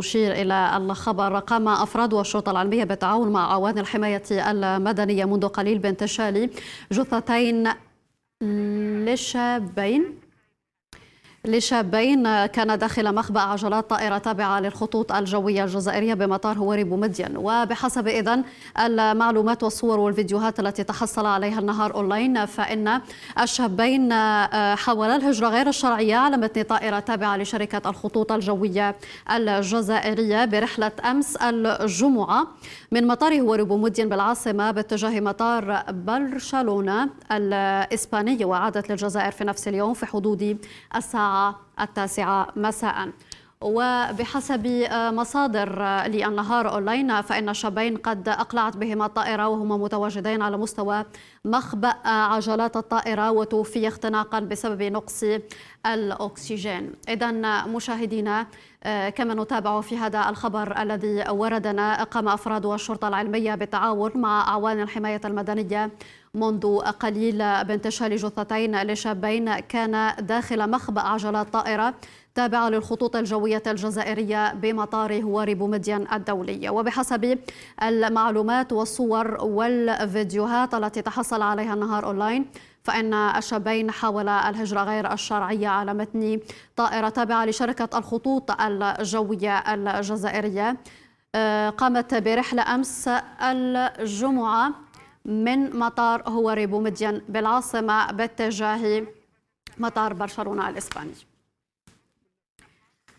نشير إلى الخبر، قام أفراد الشرطة العلمية بالتعاون مع أعوان الحماية المدنية منذ قليل بانتشال جثتين لشابين كان داخل مخبأ عجلات طائرة تابعة للخطوط الجوية الجزائرية بمطار هواري بومدين. وبحسب إذن المعلومات والصور والفيديوهات التي تحصل عليها النهار أونلاين، فإن الشابين حاولا الهجرة غير الشرعية على متن طائرة تابعة لشركة الخطوط الجوية الجزائرية برحلة أمس الجمعة من مطار هواري بومدين بالعاصمة باتجاه مطار برشلونة الإسباني، وعادت للجزائر في نفس اليوم في حدود الساعة 9 مساء. وبحسب مصادر للنهار أونلاين، فإن الشابين قد أقلعت بهما الطائرة وهما متواجدين على مستوى مخبأ عجلات الطائرة، وتوفي اختناقا بسبب نقص الأكسجين. إذن مشاهدينا، كما نتابع في هذا الخبر الذي وردنا، قام أفراد الشرطة العلمية بالتعاون مع أعوان الحماية المدنية منذ قليل بانتشال جثتين لشابين كان داخل مخبأ عجلات طائرة تابعة للخطوط الجوية الجزائرية بمطار هواري بومدين الدولي. وبحسب المعلومات والصور والفيديوهات التي تحصل عليها النهار أونلاين، فإن الشابين حاولا الهجرة غير الشرعية على متن طائرة تابعة لشركة الخطوط الجوية الجزائرية قامت برحلة أمس الجمعة من مطار هواري بومدين بالعاصمة باتجاه مطار برشلونة الإسباني.